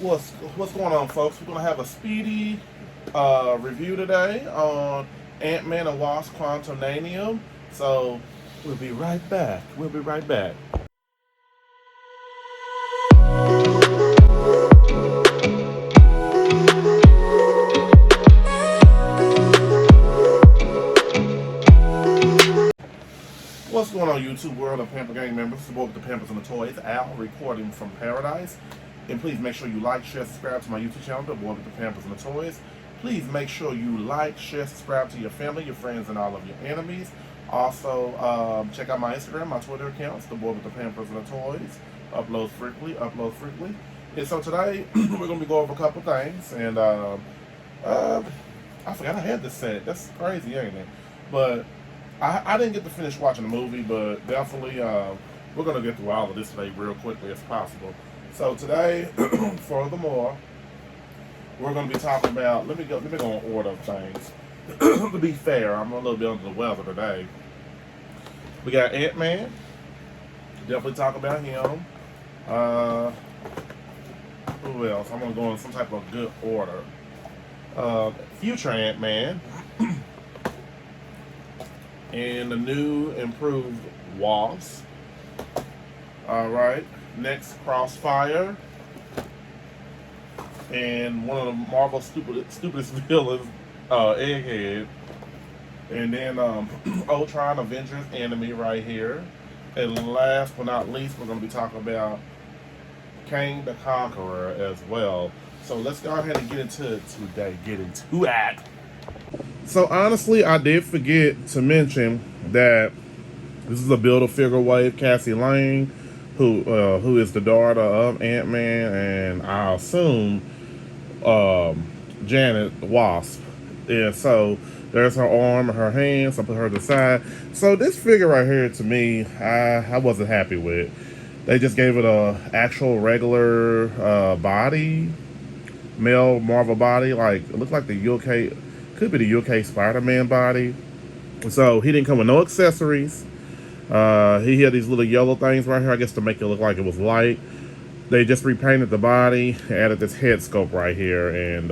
What's going on, folks? We're gonna have a speedy review today on Ant-Man and Wasp: Quantumania. So we'll be right back. We'll be right back. What's going on, YouTube world of Pamper Gang members? Support with the Pampers and the Toys. Al recording from Paradise. And please make sure you like, share, subscribe to my YouTube channel, The Boy with the Pampers and the Toys. Please make sure you like, share, subscribe to your family, your friends, and all of your enemies. Also, check out my Instagram, my Twitter accounts, The Boy with the Pampers and the Toys. Uploads frequently, upload frequently. And so today, we're going to be going over a couple things. And I forgot I had this set. That's crazy, ain't it? But I didn't get to finish watching the movie, but definitely we're going to get through all of this today real quickly as possible. So today, furthermore, we're going to be talking about, let me go in order of things. To be fair, I'm a little bit under the weather today. We got Ant-Man. Definitely talk about him. Who else? I'm going to go in some type of good order. Future Ant-Man. And the new improved Wasp. Alright. Next, Crossfire. And one of the Marvel stupidest villains, Egghead. And then Ultron Avengers Enemy right here. And last but not least, we're going to be talking about Kang the Conqueror as well. So let's go ahead and get into it today. Get into it. So honestly, I did forget to mention that this is a Build-A-Figure Wave Cassie Lang, who is the daughter of Ant-Man, and I assume Janet the Wasp. And so there's her arm and her hands. I put her to the side. So this figure right here, to me, I wasn't happy with. They just gave it a actual regular body, male Marvel body. Like, it looked like the UK, could be the UK Spider-Man body. So he didn't come with no accessories. He had these little yellow things right here, I guess, to make it look like it was light. They just repainted the body, added this head sculpt right here, and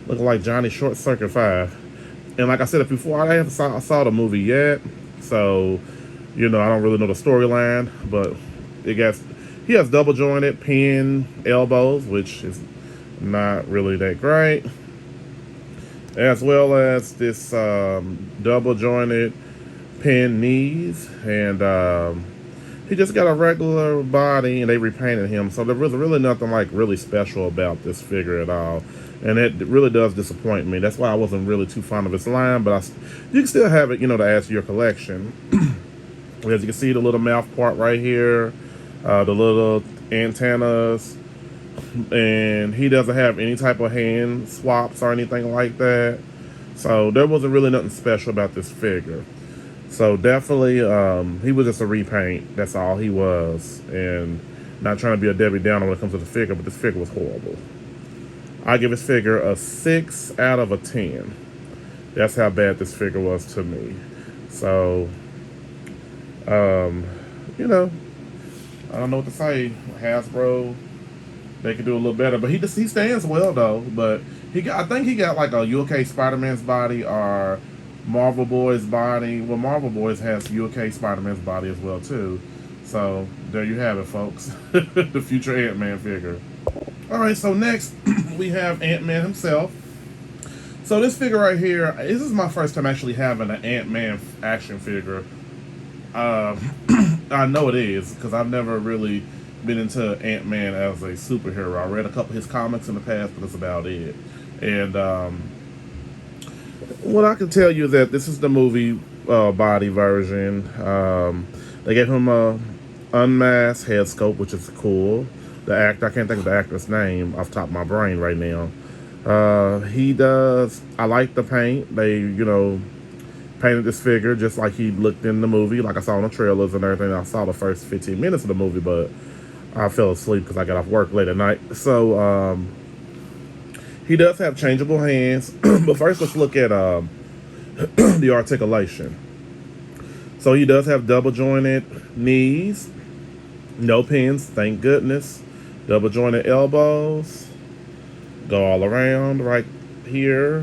looking like Johnny Short Circuit 5. And like I said before, I haven't saw the movie yet, so I don't really know the storyline, but he has double jointed pin elbows, which is not really that great, as well as this double jointed pin knees, and he just got a regular body, and they repainted him, so there was really nothing like really special about this figure at all, and it really does disappoint me. That's why I wasn't really too fond of his line, but you can still have it, to add to your collection. As you can see, the little mouth part right here, the little antennas, and he doesn't have any type of hand swaps or anything like that. So there wasn't really nothing special about this figure. So definitely, he was just a repaint. That's all he was. And not trying to be a Debbie Downer when it comes to the figure, but this figure was horrible. I give this figure a 6 out of a 10. That's how bad this figure was to me. So, I don't know what to say. Hasbro, they could do a little better, but he stands well though. But I think he got like a UK Spider-Man's body or Marvel Boy's body. Well, Marvel Boys has UK Spider-Man's body as well too. So there you have it, folks. The future Ant-Man figure. All right, so next we have Ant-Man himself. So this figure right here, this is my first time actually having an Ant-Man action figure. I know it is, because I've never really been into Ant-Man as a superhero. I read a couple of his comics in the past, but that's about it. And what I can tell you is that this is the movie body version. They gave him a unmasked head sculpt, which is cool. The actor, I can't think of the actor's name off the top of my brain right now. I like the paint. They, painted this figure just like he looked in the movie, like I saw in the trailers and everything. I saw the first 15 minutes of the movie, but I fell asleep because I got off work late at night. So he does have changeable hands. But first, let's look at the articulation. So he does have double jointed knees, no pins, thank goodness. Double jointed elbows. Go all around right here.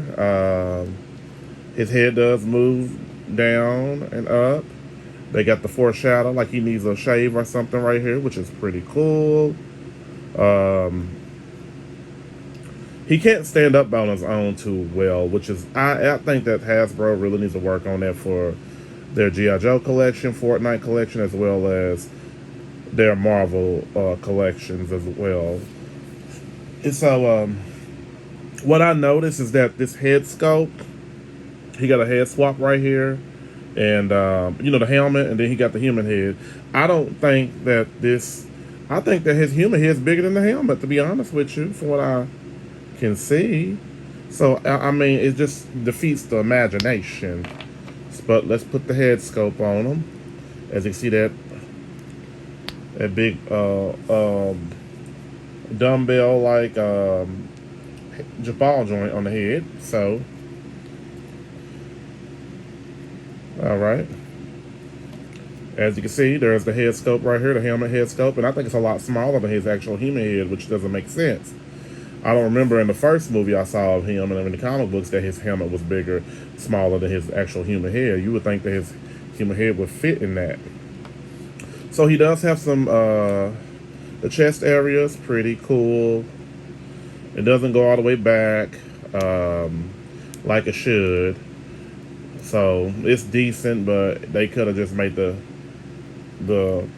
His head does move down and up. They got the foreshadow, like he needs a shave or something right here, which is pretty cool. Um, he can't stand up on his own too well, which is I think that Hasbro really needs to work on that for their G.I. Joe collection, Fortnite collection, as well as their Marvel collections as well. And so, what I noticed is that this head sculpt, he got a head swap right here, and the helmet, and then he got the human head. I don't think that this. I think that his human head is bigger than the helmet. To be honest with you, from what I can see, so I mean, it just defeats the imagination. But let's put the head scope on him. As you can see that big dumbbell like ball joint on the head. So, all right. As you can see, there's the head scope right here, the helmet head scope, and I think it's a lot smaller than his actual human head, which doesn't make sense. I don't remember in the first movie I saw of him and in the comic books that his helmet was bigger, smaller than his actual human head. You would think that his human head would fit in that. So he does have some, the chest area is pretty cool. It doesn't go all the way back like it should. So it's decent, but they could have just made the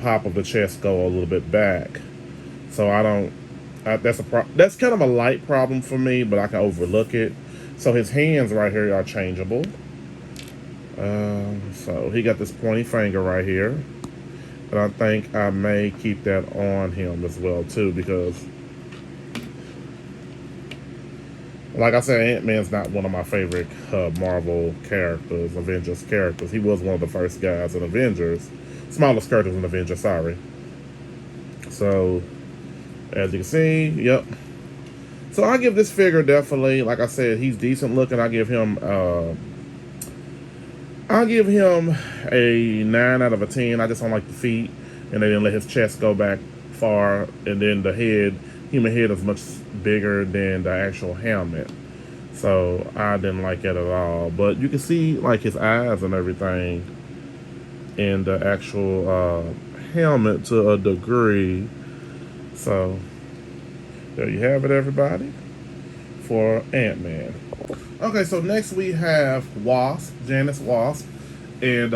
pop of the chest go a little bit back. So that's kind of a light problem for me, but I can overlook it. So his hands right here are changeable. So he got this pointy finger right here. And I think I may keep that on him as well too, because like I said, Ant-Man's not one of my favorite Marvel characters, Avengers characters. He was one of the first guys in Avengers. Smallest characters in Avengers, sorry. So, as you can see, yep. So I give this figure definitely, like I said, he's decent looking. I give him a 9 out of a 10. I just don't like the feet, and they didn't let his chest go back far, and then the human head is much bigger than the actual helmet. So I didn't like it at all. But you can see like his eyes and everything in the actual helmet to a degree. So there you have it, everybody, for Ant-Man. Okay, so next we have Wasp, Janice Wasp, and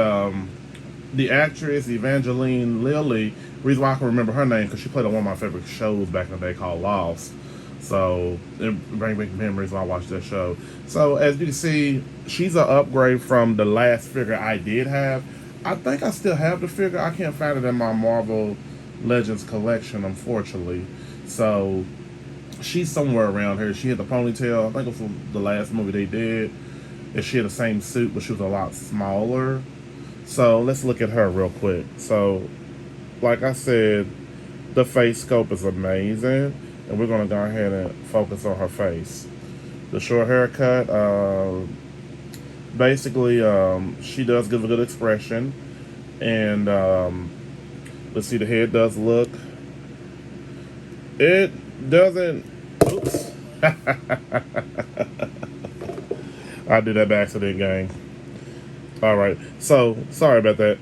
the actress Evangeline Lilly. Reason why I can remember her name, because she played on one of my favorite shows back in the day called Lost. So it brings back memories when I watched that show. So as you can see, she's an upgrade from the last figure I did have. I think I still have the figure. I can't find it in my Marvel Legends collection, unfortunately. So she's somewhere around here. She had the ponytail. I think it was from the last movie they did. And she had the same suit, but she was a lot smaller. So let's look at her real quick. So, like I said, the face scope is amazing. And we're going to go ahead and focus on her face. The short haircut, basically, she does give a good expression. And let's see, the head does look. It doesn't. Oops. I did that by accident, gang. All right. So sorry about that.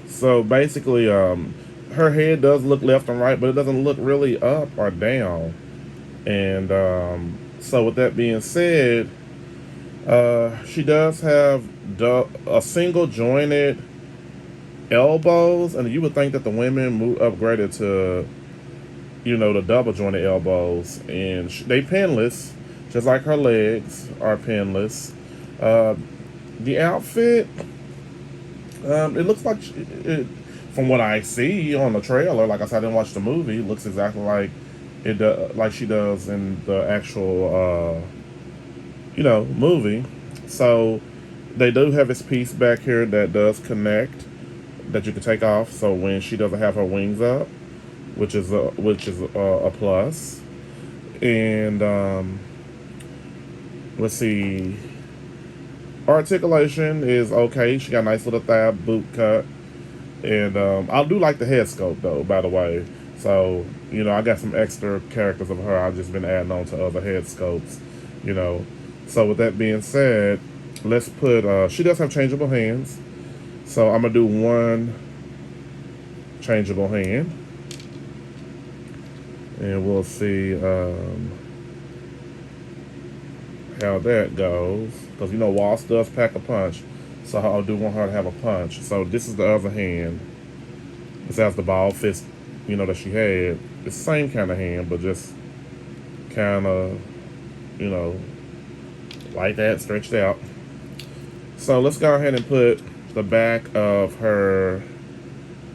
So basically, her head does look left and right, but it doesn't look really up or down. And so with that being said, she does have a single jointed elbows, and you would think that the women upgraded to, the double jointed elbows, and they pinless, just like her legs are pinless. The outfit, it looks like from what I see on the trailer, like I said, I didn't watch the movie. It looks exactly like like she does in the actual, movie. So they do have this piece back here that does connect, that you can take off. So when she doesn't have her wings up, which is a plus. And let's see. Articulation is okay. She got a nice little thigh boot cut. And I do like the head sculpt, though, by the way. So, You know, I got some extra characters of her I've just been adding on to other head sculpts, you know. So with that being said, let's put, she does have changeable hands. So I'm going to do one changeable hand. And we'll see how that goes. Because, you know, Waltz does pack a punch. So I do want her to have a punch. So this is the other hand. This has the ball fist, you know, that she had. It's the same kind of hand, but just kind of, you know, like that, stretched out. So let's go ahead and put the back of her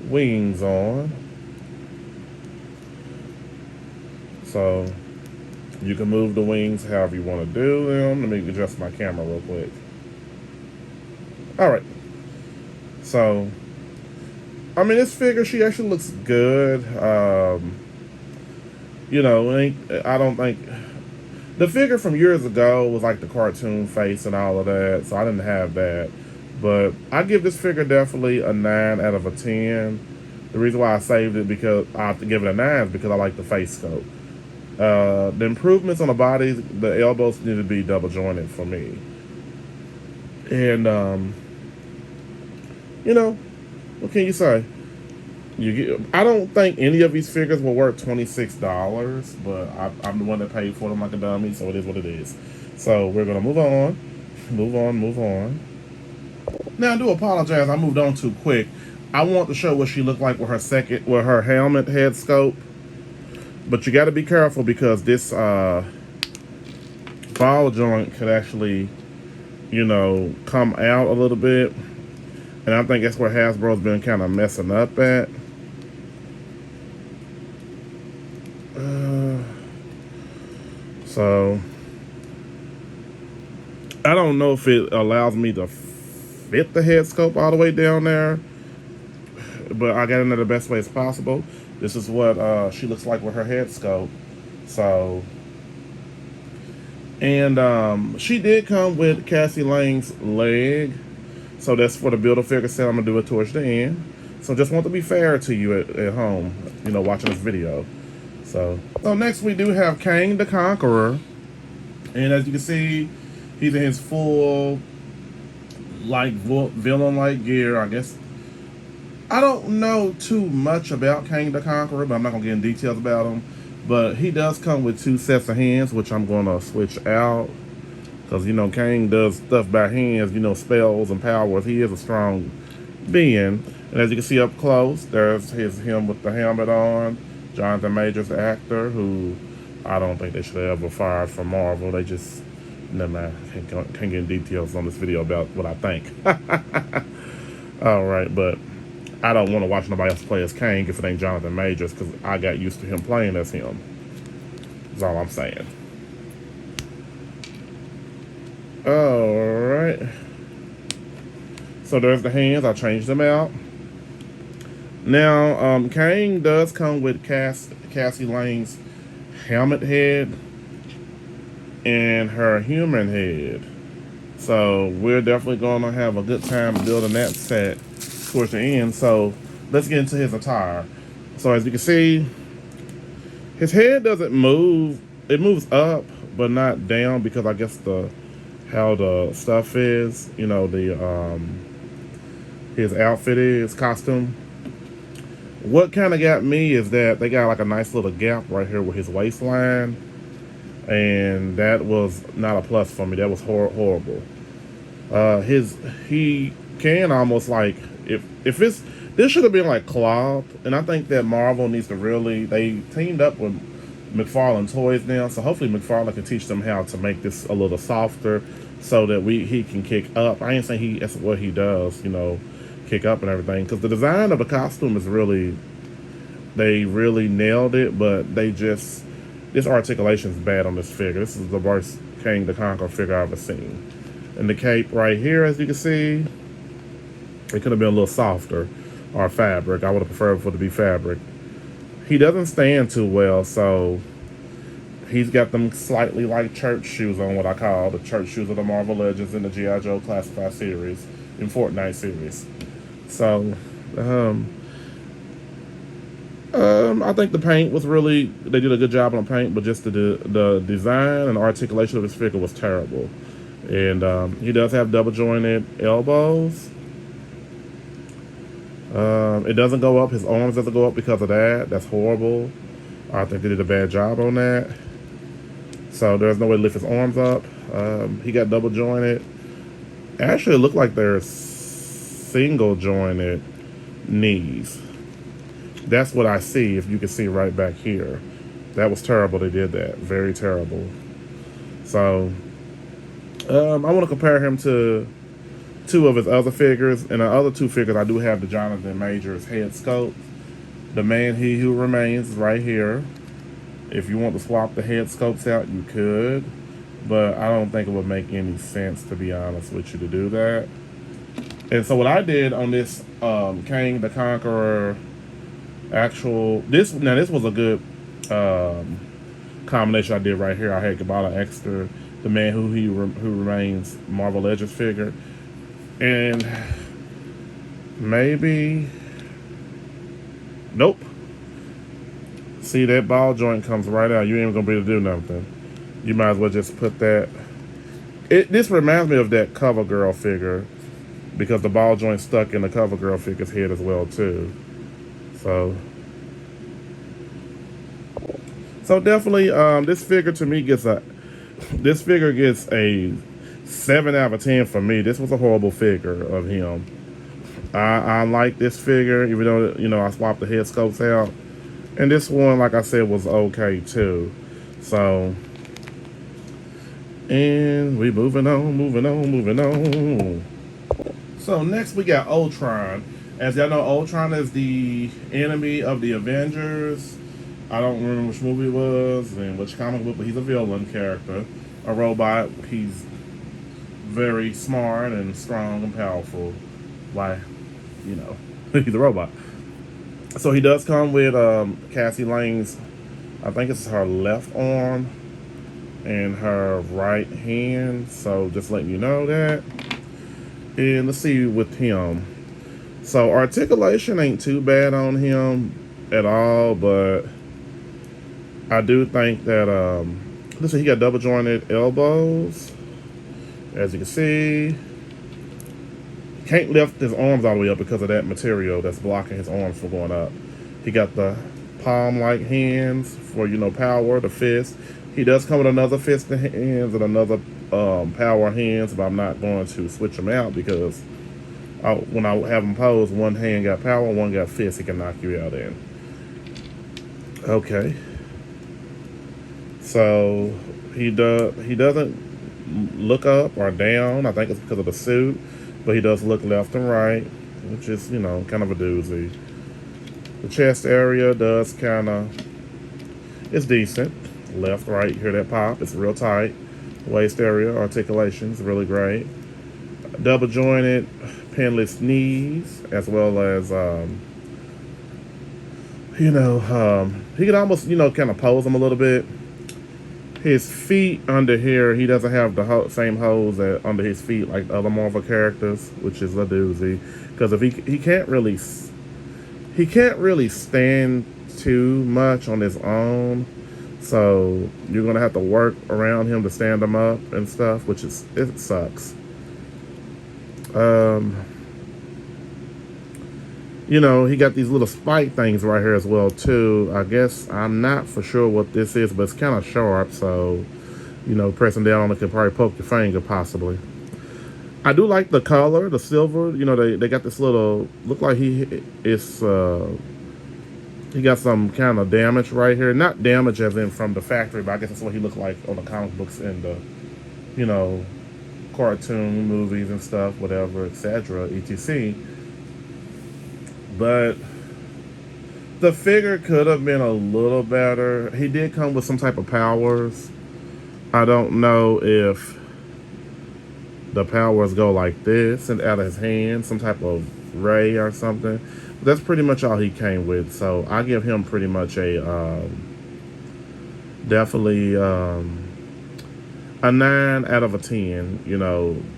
wings on. So you can move the wings however you want to do them. Let me adjust my camera real quick. All right. So, I mean, this figure, she actually looks good. You know, I don't think... The figure from years ago was like the cartoon face and all of that, so I didn't have that. But I give this figure definitely a 9 out of a 10. The reason why I saved it because I have to give it a 9 is because I like the face scope. The improvements on the body, the elbows need to be double jointed for me. And, you know, what can you say? I don't think any of these figures were worth $26, but I'm the one that paid for them like a dummy, so it is what it is. So we're gonna move on. Now I do apologize, I moved on too quick. I want to show what she looked like with her helmet head scope. But you got to be careful because this ball joint could actually, you know, come out a little bit. And I think that's where Hasbro's been kind of messing up at. So, I don't know if it allows me to fit the head scope all the way down there. But I got it in the best way as possible. This is what she looks like with her head scope. So, and she did come with Cassie Lang's leg. So that's for the Build-A-Figure set. I'm going to do it towards the end. So just want to be fair to you at home, you know, watching this video. So next we do have Kang the Conqueror. And as you can see, he's in his full, like, villain-like gear. I guess I don't know too much about Kang the Conqueror, but I'm not going to get in details about him. But he does come with 2 sets of hands, which I'm going to switch out. Because, you know, Kang does stuff by hands, you know, spells and powers. He is a strong being. And as you can see up close, there's him with the helmet on. Jonathan Majors, the actor, who I don't think they should have ever fired from Marvel. They just, never mind, can't get in details on this video about what I think. All right, but I don't want to watch nobody else play as Kang if it ain't Jonathan Majors, because I got used to him playing as him. That's all I'm saying. Alright. So there's the hands. I changed them out. Now, Kang does come with Cassie Lang's helmet head and her human head. So we're definitely going to have a good time building that set towards the end. So let's get into his attire. So as you can see, his head doesn't move. It moves up, but not down, because I guess how the stuff is, you know, his outfit is, costume. What kind of got me is that they got like a nice little gap right here with his waistline, and that was not a plus for me. That was horrible. He can almost like, if this should have been like cloth, and I think that Marvel needs to they teamed up with McFarlane Toys now, so hopefully McFarlane can teach them how to make this a little softer so that he can kick up. I ain't saying that's what he does, you know, kick up and everything, because the design of the costume is they really nailed it, but this articulation is bad on this figure. This is the worst Kang the Conqueror figure I've ever seen. And the cape right here, as you can see, it could have been a little softer, or fabric. I would have preferred for it to be fabric. He doesn't stand too well, so he's got them slightly like church shoes on, what I call the church shoes of the Marvel Legends in the G.I. Joe Classified series, in Fortnite series. So, I think the paint was really, they did a good job on the paint, but just the design and articulation of his figure was terrible. And he does have double jointed elbows. It doesn't go up. His arms doesn't go up because of that. That's horrible. I think they did a bad job on that. So there's no way to lift his arms up. He got double jointed. Actually, it looked like they're single jointed knees. That's what I see, if you can see right back here. That was terrible. They did that. Very terrible. So I want to compare him to two of his other figures. And the other two figures, I do have the Jonathan Majors head sculpt. The Man He Who Remains is right here. If you want to swap the head sculpts out, you could. But I don't think it would make any sense, to be honest with you, to do that. And so what I did on this Kang the Conqueror this was a good combination I did right here. I had bought an extra The Man Who Remains Marvel Legends figure. And maybe... Nope. See, that ball joint comes right out. You ain't gonna be able to do nothing. You might as well just put that. This reminds me of that CoverGirl figure, because the ball joint stuck in the CoverGirl figure's head as well too. So definitely, this figure to me gets a 7 out of 10 for me. This was a horrible figure of him. I like this figure, even though I swapped the head sculpts out, and this one, like I said, was okay too. So, and we moving on. So next we got Ultron. As y'all know, Ultron is the enemy of the Avengers. I don't remember which movie it was and which comic book, but he's a villain character, a robot. He's very smart and strong and powerful. Why? He's a robot. So he does come with Cassie Lane's, I think it's her left arm and her right hand. So just letting you know that. And let's see with him. So articulation ain't too bad on him at all, but I do think that listen, he got double jointed elbows, as you can see. Can't lift his arms all the way up because of that material that's blocking his arms from going up. He got the palm-like hands for power, the fist. He does come with another fist and hands and another power hands, but I'm not going to switch them out because when I have him posed, one hand got power, one got fist. He can knock you out in. Okay. So he doesn't look up or down. I think it's because of the suit, but he does look left and right, which is kind of a doozy. The chest area does it's decent. Left, right, you hear that pop? It's real tight. Waist area articulation is really great. Double jointed, pinless knees, as well as he can almost kind of pose them a little bit. His feet under here, he doesn't have the same holes under his feet like other Marvel characters, which is a doozy. Because if he can't really stand too much on his own, so you're gonna have to work around him to stand him up and stuff, which it sucks. He got these little spike things right here as well too. I guess I'm not for sure what this is, but it's kind of sharp, so pressing down on it could probably poke your finger possibly. I do like the color, the silver. They got this little, look like he got some kind of damage right here. Not damage as in from the factory, but I guess that's what he looked like on the comic books and the cartoon movies and stuff, whatever, etc., etc. But the figure could have been a little better. He did come with some type of powers. I don't know if the powers go like this and out of his hand, some type of ray or something. But that's pretty much all he came with. So I give him pretty much a definitely a 9 out of a 10.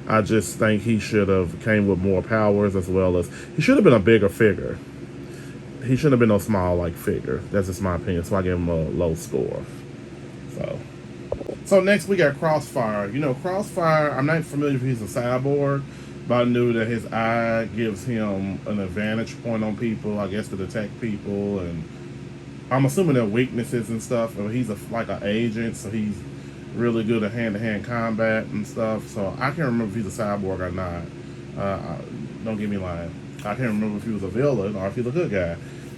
I just think he should have came with more powers, as well as he should have been a bigger figure. he shouldn't have been no small like figure. That's just my opinion. So I give him a low score. So next we got Crossfire. You know, Crossfire, I'm not familiar if he's a cyborg, but I knew that his eye gives him an advantage point on people, I guess, to detect people, and I'm assuming their weaknesses and stuff. He's like an agent, so he's really good at hand-to-hand combat and stuff. So I can't remember if he's a cyborg or not. Don't get me lying. I can't remember if he was a villain or if he's a good guy.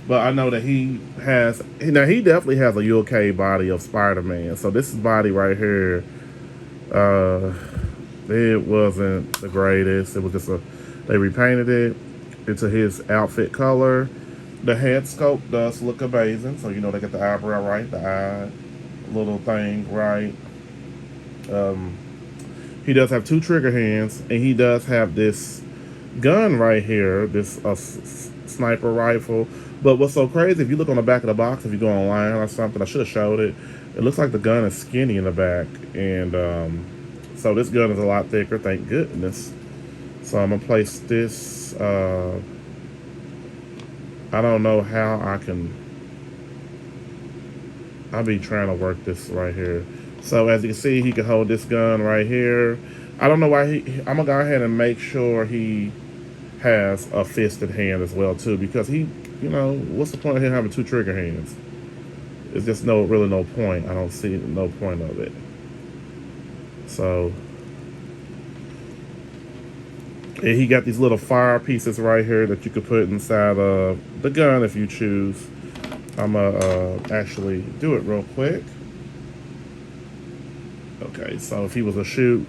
But I know that he definitely has a UK body of Spider-Man. So this body right here, it wasn't the greatest. It was just they repainted it into his outfit color. The head sculpt does look amazing. So, you know, they get the eyebrow right, the eye little thing right. He does have 2 trigger hands, and he does have this gun right here, this sniper rifle. But what's so crazy, if you look on the back of the box, if you go online or something, I should have showed it, it looks like the gun is skinny in the back. And so this gun is a lot thicker, thank goodness. So I'm going to place this, I don't know how I'll be trying to work this right here. So as you can see, he can hold this gun right here. I don't know why I'm going to go ahead and make sure he has a fisted hand as well too, because he, you know, what's the point of him having 2 trigger hands? It's just really no point. I don't see no point of it. So, and he got these little fire pieces right here that you could put inside of the gun if you choose. I'm gonna actually do it real quick. Okay, so if he was to shoot,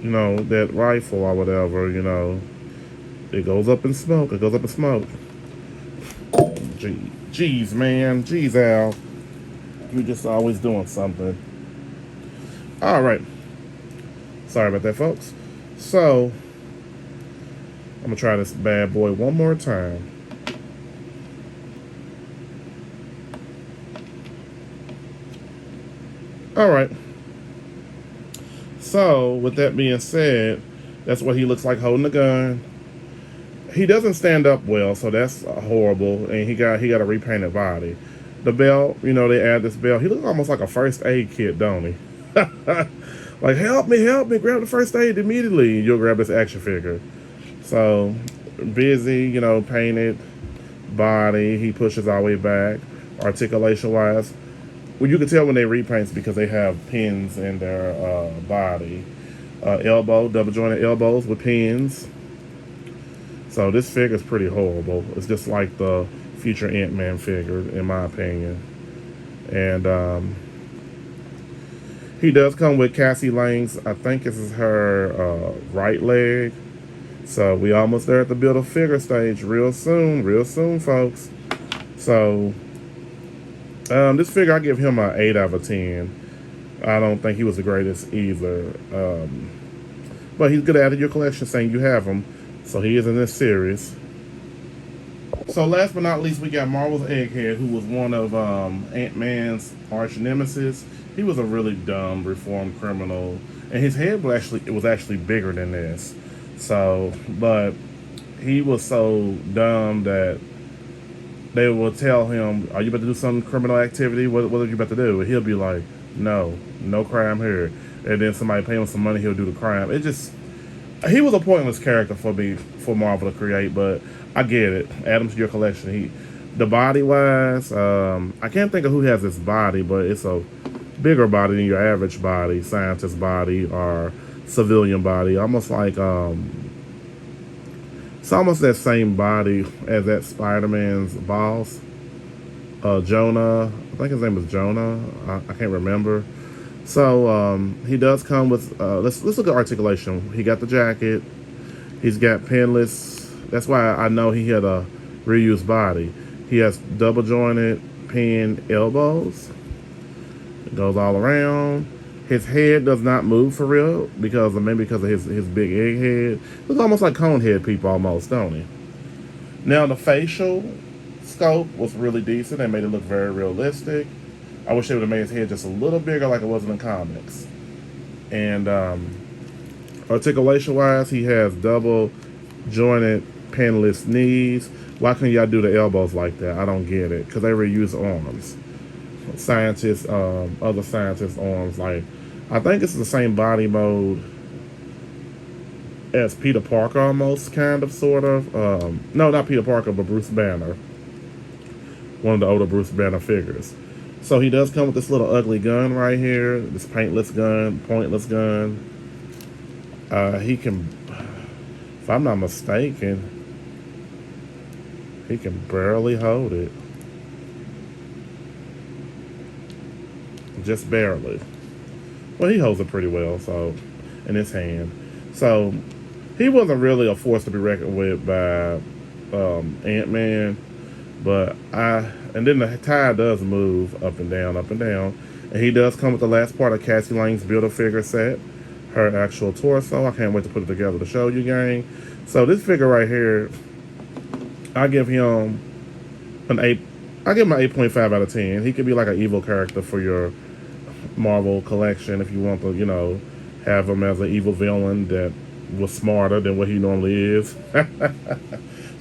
you know, that rifle or whatever, you know, it goes up in smoke. It goes up in smoke. Jeez, man. Jeez, Al. You're just always doing something. All right. Sorry about that, folks. So, I'm going to try this bad boy one more time. All right. So, with that being said, that's what he looks like holding the gun. He doesn't stand up well, so that's horrible. And he got a repainted body. The belt, you know, they add this belt. He looks almost like a first aid kit, don't he? Like, help me, grab the first aid immediately. You'll grab this action figure. So, busy, you know, painted body. He pushes all the way back. Articulation-wise, well, you can tell when they repaints because they have pins in their body. Elbow, double jointed elbows with pins. So this figure is pretty horrible. It's just like the future Ant-Man figure, in my opinion. And he does come with Cassie Lang's, I think this is her right leg. So we almost there at the build a figure stage real soon, folks. So this figure, I give him an 8 out of 10. I don't think he was the greatest either. But he's good to add to your collection, saying you have him. So he is in this series. So last but not least, we got Marvel's Egghead, who was one of Ant-Man's arch nemesis. He was a really dumb, reformed criminal. And his head was actually bigger than this. So, but he was so dumb that they will tell him, are you about to do some criminal activity? What are you about to do? And he'll be like, no crime here. And then somebody pay him some money, he'll do the crime. He was a pointless character for Marvel to create, but I get it. Add him to your collection. The body wise, I can't think of who has this body, but it's a bigger body than your average body, scientist body or civilian body. Almost like it's almost that same body as that Spider-Man's boss, Jonah. I think his name was Jonah. I can't remember. So he does come with. Let's look at articulation. He got the jacket. He's got pinless. That's why I know he had a reused body. He has double jointed pin elbows. It goes all around. His head does not move for real because of his big egg head. Looks almost like Conehead people almost, don't he? Now the facial scope was really decent. They made it look very realistic. I wish they would have made his head just a little bigger like it was in the comics. And articulation wise, he has double jointed pinless knees. Why can't y'all do the elbows like that? I don't get it. Because they reuse arms. Scientists, other scientists' arms. Like, I think it's the same body mode as Peter Parker, almost, kind of, sort of. No, not Peter Parker, but Bruce Banner. One of the older Bruce Banner figures. So he does come with this little ugly gun right here. This paintless gun, pointless gun. He can, if I'm not mistaken, he can barely hold it. Just barely. Well, he holds it pretty well, so, in his hand. So, he wasn't really a force to be reckoned with by Ant-Man. But and then the tire does move up and down, up and down. And he does come with the last part of Cassie Lang's Build-A-Figure set. Her actual torso. I can't wait to put it together to show you, gang. So this figure right here, I give him an 8. I give him an 8.5 out of 10. He could be like an evil character for your Marvel collection if you want to, you know, have him as an evil villain that was smarter than what he normally is.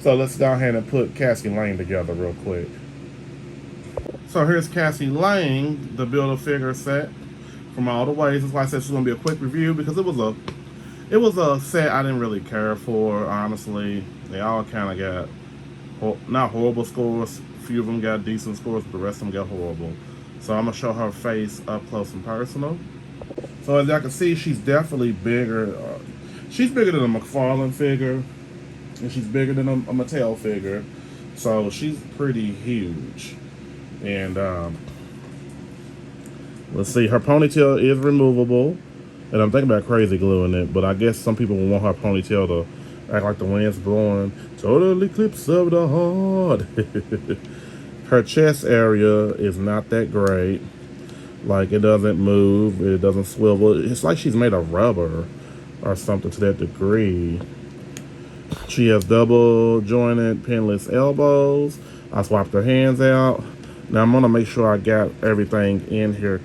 So let's go ahead and put Cassie Lang together real quick. So here's Cassie Lang, the Build-A-Figure set from all the ways. That's why I said it's going to be a quick review, because it was a set I didn't really care for, honestly. They all kind of got not horrible scores. A few of them got decent scores, but the rest of them got horrible. So I'm going to show her face up close and personal. So as y'all can see, she's definitely bigger. She's bigger than a McFarlane figure. And she's bigger than a Mattel figure. So she's pretty huge. And let's see, her ponytail is removable. And I'm thinking about crazy gluing it, but I guess some people will want her ponytail to act like the wind's blowing. Total eclipse of the heart. Her chest area is not that great. Like, it doesn't move, it doesn't swivel. It's like she's made of rubber or something to that degree. She has double jointed pinless elbows. I swapped her hands out. Now I'm gonna make sure I got everything in here,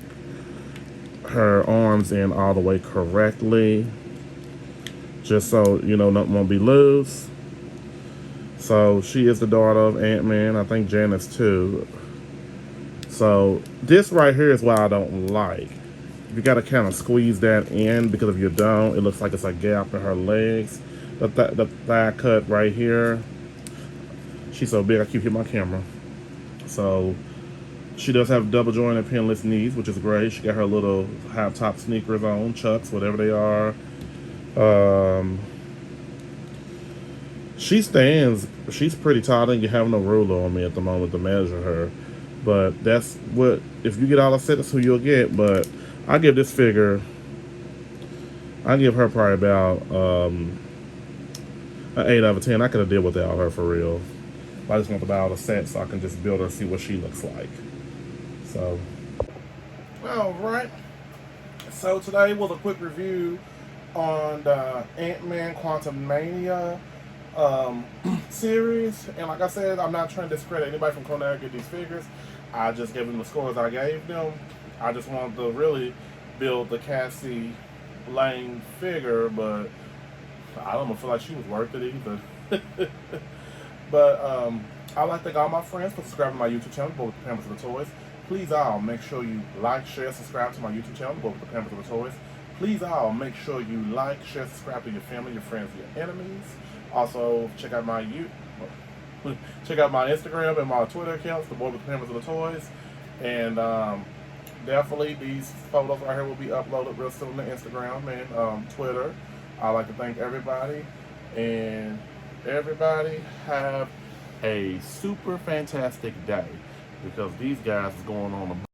her arms in all the way correctly, just so you know nothing won't be loose. So she is the daughter of Ant-Man. I think Janice too. So this right here is what I don't like. You gotta kind of squeeze that in, because if you don't, it looks like it's a gap in her legs. The thigh cut right here. She's so big, I keep hitting my camera. So she does have double jointed pinless knees, which is great. She got her little high top sneakers on, Chucks, whatever they are. She stands. She's pretty tall. I think you have no ruler on me at the moment to measure her. But that's what, if you get all the set, that's who you'll get. But I give this figure, I give her probably about an 8 out of 10. I could have dealt without her for real. I just want to buy all the sets so I can just build her and see what she looks like. So, alright. So today was a quick review on the Antman Quantumania series. And like I said, I'm not trying to discredit anybody from coming out and get these figures. I just gave them the scores I gave them. I just wanted to really build the Cassie Lang figure, but I don't feel like she was worth it either. But I'd like to thank all my friends for subscribing to my YouTube channel, Both with the Pampers of the Toys. Please all make sure you like, share, subscribe to my YouTube channel, Both with the Pampers of the Toys. Please all make sure you like, share, subscribe to your family, your friends, your enemies. Also check out my Instagram and my Twitter accounts, the Boy with the Pampers of the Toys. And definitely these photos right here will be uploaded real soon to Instagram and Twitter. I'd like to thank everybody, and everybody have a super fantastic day, because these guys is going on a